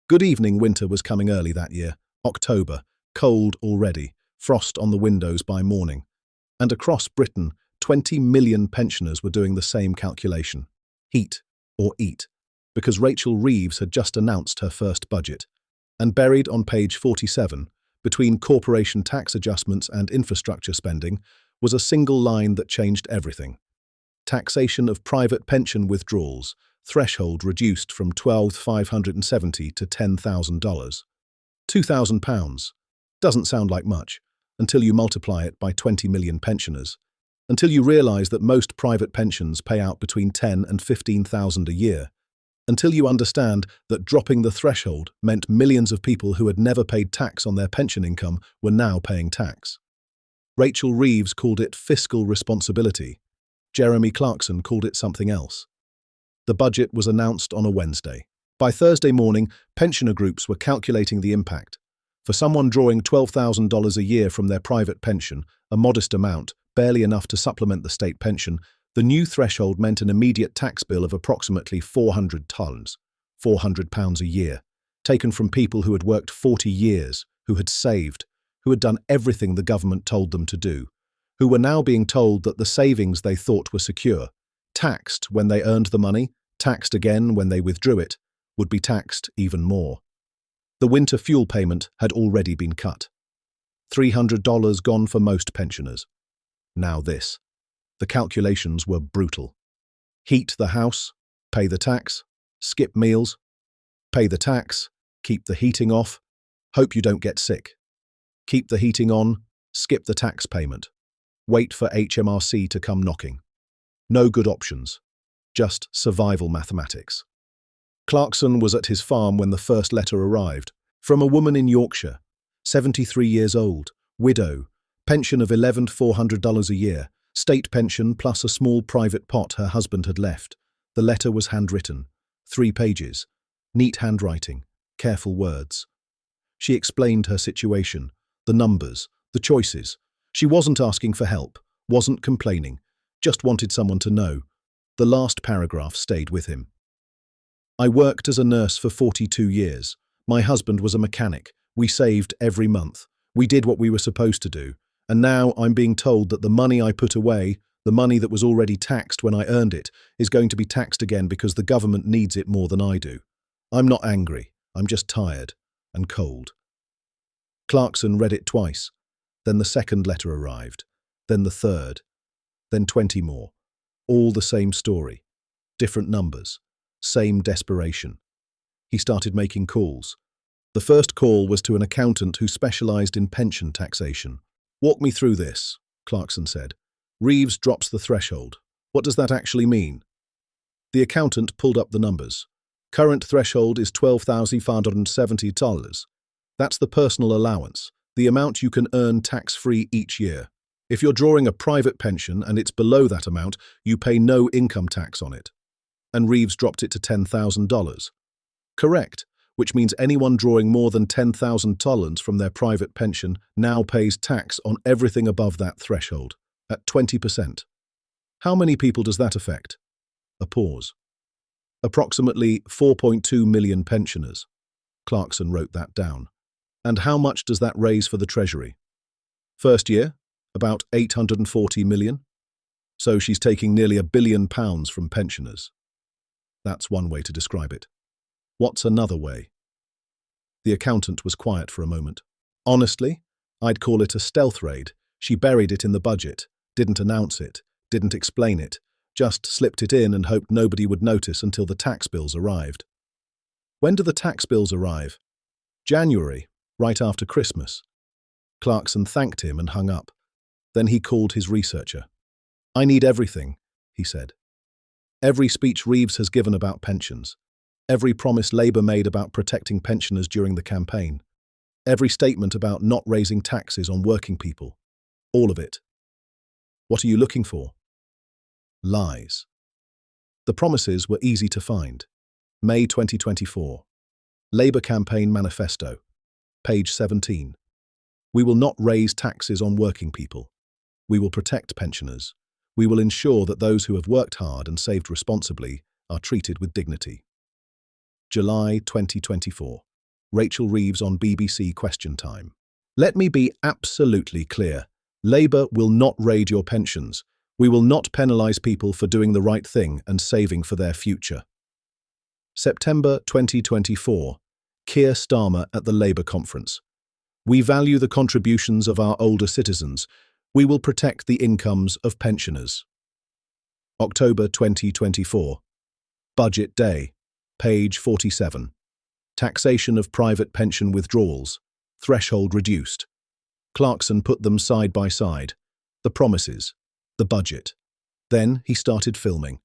Good evening. Winter was coming early that year. October, cold already, frost on the windows by morning. And across Britain, 20 million pensioners were doing the same calculation. Heat or eat. Because Rachel Reeves had just announced her first budget. And buried on page 47, between corporation tax adjustments and infrastructure spending, was a single line that changed everything. Taxation of private pension withdrawals, threshold reduced from £12,570 to $10,000. £2,000. Doesn't sound like much, until you multiply it by 20 million pensioners. Until you realise that most private pensions pay out between $10,000 and $15,000 a year. Until you understand that dropping the threshold meant millions of people who had never paid tax on their pension income were now paying tax. Rachel Reeves called it fiscal responsibility. Jeremy Clarkson called it something else. The budget was announced on a Wednesday. By Thursday morning, pensioner groups were calculating the impact. For someone drawing $12,000 a year from their private pension, a modest amount, barely enough to supplement the state pension, the new threshold meant an immediate tax bill of approximately £400 a year, taken from people who had worked 40 years, who had saved, who had done everything the government told them to do, who were now being told that the savings they thought were secure, taxed when they earned the money, taxed again when they withdrew it, would be taxed even more. The winter fuel payment had already been cut. $300 gone for most pensioners. Now this. The calculations were brutal. Heat the house, pay the tax, skip meals, pay the tax, keep the heating off, hope you don't get sick. Keep the heating on, skip the tax payment. Wait for HMRC to come knocking. No good options, just survival mathematics. Clarkson was at his farm when the first letter arrived, from a woman in Yorkshire, 73 years old, widow, pension of $11,400 a year, state pension plus a small private pot her husband had left. The letter was handwritten, 3 pages, neat handwriting, careful words. She explained her situation, the numbers, the choices. She wasn't asking for help, wasn't complaining, just wanted someone to know. The last paragraph stayed with him. I worked as a nurse for 42 years. My husband was a mechanic. We saved every month. We did what we were supposed to do. And now I'm being told that the money I put away, the money that was already taxed when I earned it, is going to be taxed again because the government needs it more than I do. I'm not angry. I'm just tired and cold. Clarkson read it twice. Then the second letter arrived. Then the third. Then 20 more. All the same story. Different numbers. Same desperation. He started making calls. The first call was to an accountant who specialised in pension taxation. Walk me through this, Clarkson said. Reeves drops the threshold. What does that actually mean? The accountant pulled up the numbers. Current threshold is $12,570. That's the personal allowance, the amount you can earn tax-free each year. If you're drawing a private pension and it's below that amount, you pay no income tax on it. And Reeves dropped it to $10,000. Correct, which means anyone drawing more than $10,000 from their private pension now pays tax on everything above that threshold, at 20%. How many people does that affect? A pause. Approximately 4.2 million pensioners. Clarkson wrote that down. And how much does that raise for the Treasury? First year, about 840 million. So she's taking nearly £1 billion from pensioners. That's one way to describe it. What's another way? The accountant was quiet for a moment. Honestly, I'd call it a stealth raid. She buried it in the budget, didn't announce it, didn't explain it, just slipped it in and hoped nobody would notice until the tax bills arrived. When do the tax bills arrive? January, right after Christmas. Clarkson thanked him and hung up. Then he called his researcher. I need everything, he said. Every speech Reeves has given about pensions. Every promise Labour made about protecting pensioners during the campaign. Every statement about not raising taxes on working people. All of it. What are you looking for? Lies. The promises were easy to find. May 2024. Labour Campaign Manifesto. Page 17. We will not raise taxes on working people. We will protect pensioners. We will ensure that those who have worked hard and saved responsibly are treated with dignity. July 2024. Rachel Reeves on BBC Question Time. Let me be absolutely clear. Labour will not raid your pensions. We will not penalise people for doing the right thing and saving for their future. September 2024. Keir Starmer at the Labour conference. We value the contributions of our older citizens. We will protect the incomes of pensioners. October 2024. Budget Day. Page 47. Taxation of private pension withdrawals. Threshold reduced. Clarkson put them side by side. The promises. The budget. Then he started filming.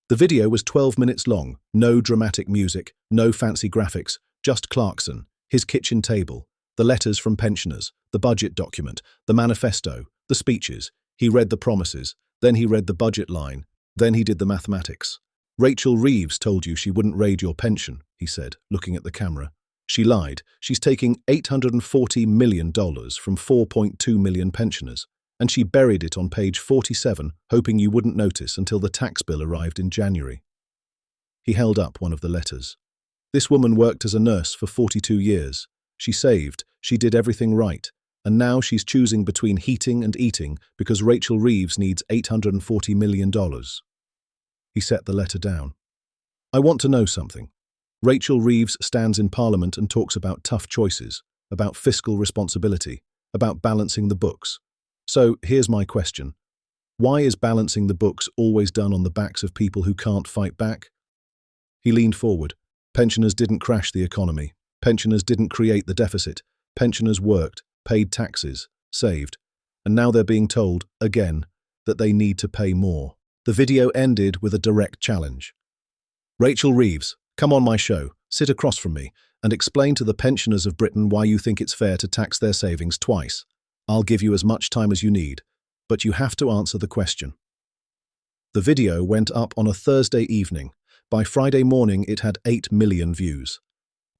The video was 12 minutes long, no dramatic music, no fancy graphics, just Clarkson, his kitchen table, the letters from pensioners, the budget document, the manifesto, the speeches. He read the promises, then he read the budget line, then he did the mathematics. Rachel Reeves told you she wouldn't raid your pension, he said, looking at the camera. She lied. She's taking $840 million from 4.2 million pensioners, and she buried it on page 47, hoping you wouldn't notice until the tax bill arrived in January. He held up one of the letters. This woman worked as a nurse for 42 years. She saved, she did everything right, and now she's choosing between heating and eating because Rachel Reeves needs $840 million. He set the letter down. I want to know something. Rachel Reeves stands in Parliament and talks about tough choices, about fiscal responsibility, about balancing the books. So here's my question. Why is balancing the books always done on the backs of people who can't fight back? He leaned forward. Pensioners didn't crash the economy. Pensioners didn't create the deficit. Pensioners worked, paid taxes, saved. And now they're being told, again, that they need to pay more. The video ended with a direct challenge. Rachel Reeves, come on my show, sit across from me, and explain to the pensioners of Britain why you think it's fair to tax their savings twice. I'll give you as much time as you need, but you have to answer the question. The video went up on a Thursday evening. By Friday morning, it had 8 million views.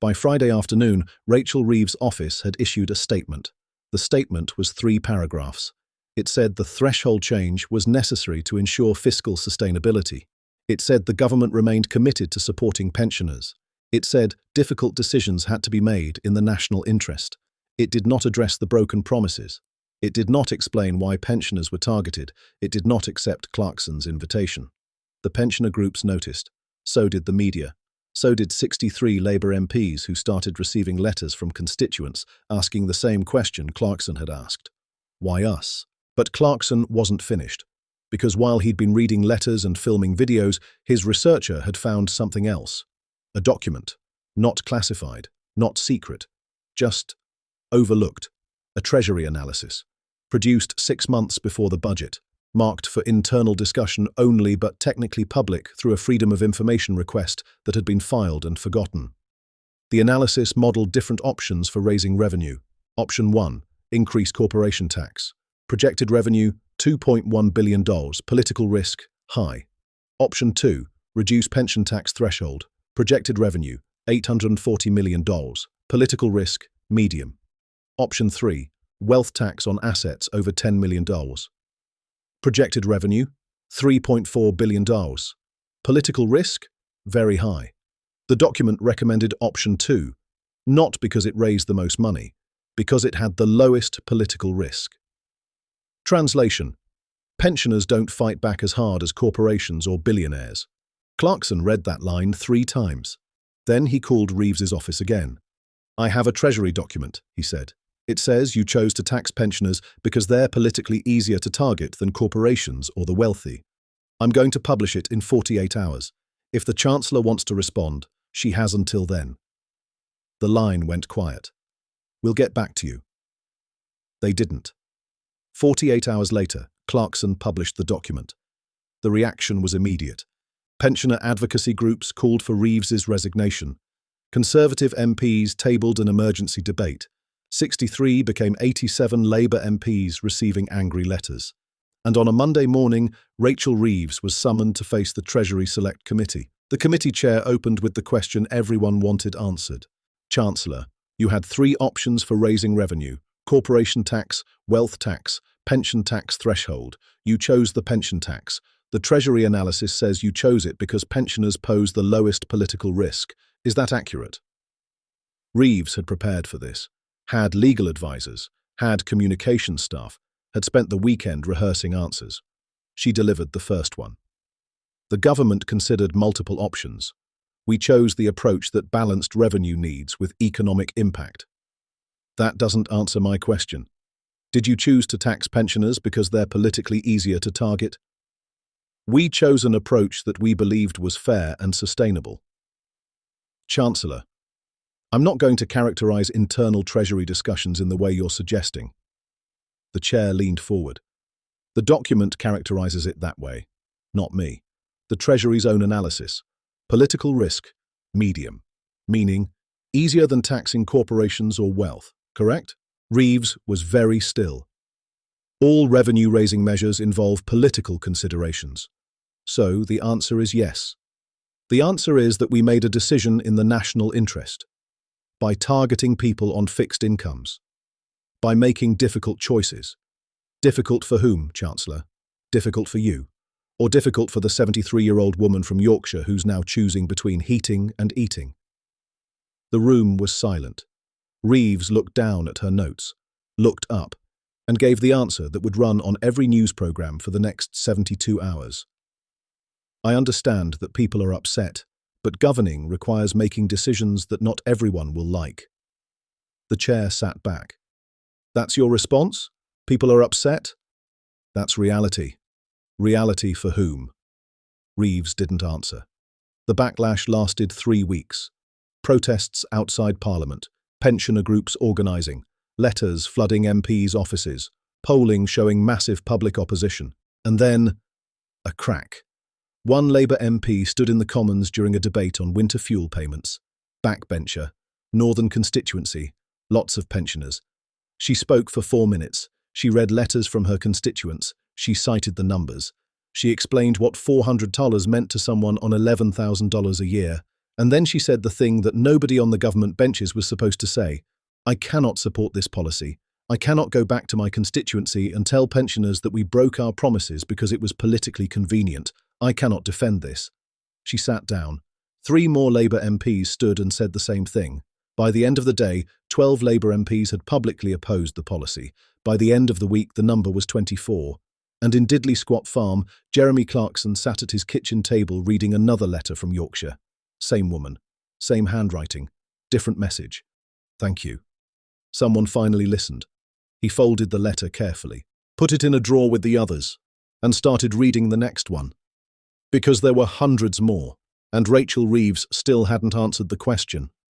By Friday afternoon, Rachel Reeves' office had issued a statement. The statement was 3 paragraphs. It said the threshold change was necessary to ensure fiscal sustainability. It said the government remained committed to supporting pensioners. It said difficult decisions had to be made in the national interest. It did not address the broken promises. It did not explain why pensioners were targeted. It did not accept Clarkson's invitation. The pensioner groups noticed. So did the media. So did 63 Labour MPs who started receiving letters from constituents asking the same question Clarkson had asked. Why us? But Clarkson wasn't finished. Because while he'd been reading letters and filming videos, his researcher had found something else. A document. Not classified. Not secret. Just overlooked. A Treasury analysis. Produced 6 months before the budget. Marked for internal discussion only but technically public through a Freedom of Information request that had been filed and forgotten. The analysis modelled different options for raising revenue. Option 1. Increase corporation tax. Projected revenue, $2.1 billion. Political risk, high. Option 2. Reduce pension tax threshold. Projected revenue, $840 million. Political risk, medium. Option 3. Wealth tax on assets over $10 million. Projected revenue, $3.4 billion. Political risk, very high. The document recommended option 2, not because it raised the most money, because it had the lowest political risk. Translation. Pensioners don't fight back as hard as corporations or billionaires. Clarkson read that line 3 times. Then he called Reeves's office again. I have a Treasury document, he said. It says you chose to tax pensioners because they're politically easier to target than corporations or the wealthy. I'm going to publish it in 48 hours. If the Chancellor wants to respond, she has until then. The line went quiet. We'll get back to you. They didn't. 48 hours later, Clarkson published the document. The reaction was immediate. Pensioner advocacy groups called for Reeves's resignation. Conservative MPs tabled an emergency debate. 63 became 87 Labour MPs receiving angry letters. And on a Monday morning, Rachel Reeves was summoned to face the Treasury Select Committee. The committee chair opened with the question everyone wanted answered. Chancellor, you had 3 options for raising revenue: corporation tax, wealth tax, pension tax threshold. You chose the pension tax. The Treasury analysis says you chose it because pensioners pose the lowest political risk. Is that accurate? Reeves had prepared for this, had legal advisors, had communication staff, had spent the weekend rehearsing answers. She delivered the first one. The government considered multiple options. We chose the approach that balanced revenue needs with economic impact. That doesn't answer my question. Did you choose to tax pensioners because they're politically easier to target? We chose an approach that we believed was fair and sustainable. Chancellor, I'm not going to characterize internal Treasury discussions in the way you're suggesting. The chair leaned forward. The document characterizes it that way, not me. The Treasury's own analysis. Political risk, medium, meaning easier than taxing corporations or wealth, correct? Reeves was very still. All revenue-raising measures involve political considerations. So the answer is yes. The answer is that we made a decision in the national interest. By targeting people on fixed incomes. By making difficult choices. Difficult for whom, Chancellor? Difficult for you? Or difficult for the 73-year-old woman from Yorkshire who's now choosing between heating and eating? The room was silent. Reeves looked down at her notes, looked up, and gave the answer that would run on every news programme for the next 72 hours. I understand that people are upset, but governing requires making decisions that not everyone will like. The chair sat back. That's your response? People are upset? That's reality. Reality for whom? Reeves didn't answer. The backlash lasted 3 weeks. Protests outside Parliament, pensioner groups organising, letters flooding MPs' offices, polling showing massive public opposition, and then a crack. One Labour MP stood in the Commons during a debate on winter fuel payments. Backbencher, Northern constituency, lots of pensioners. She spoke for 4 minutes. She read letters from her constituents. She cited the numbers. She explained what $400 meant to someone on $11,000 a year. And then she said the thing that nobody on the government benches was supposed to say. I cannot support this policy. I cannot go back to my constituency and tell pensioners that we broke our promises because it was politically convenient. I cannot defend this. She sat down. 3 more Labour MPs stood and said the same thing. By the end of the day, 12 Labour MPs had publicly opposed the policy. By the end of the week, the number was 24. And in Diddley Squat Farm, Jeremy Clarkson sat at his kitchen table reading another letter from Yorkshire. Same woman, same handwriting, different message. Thank you. Someone finally listened. He folded the letter carefully, put it in a drawer with the others, and started reading the next one. Because there were hundreds more, and Rachel Reeves still hadn't answered the question.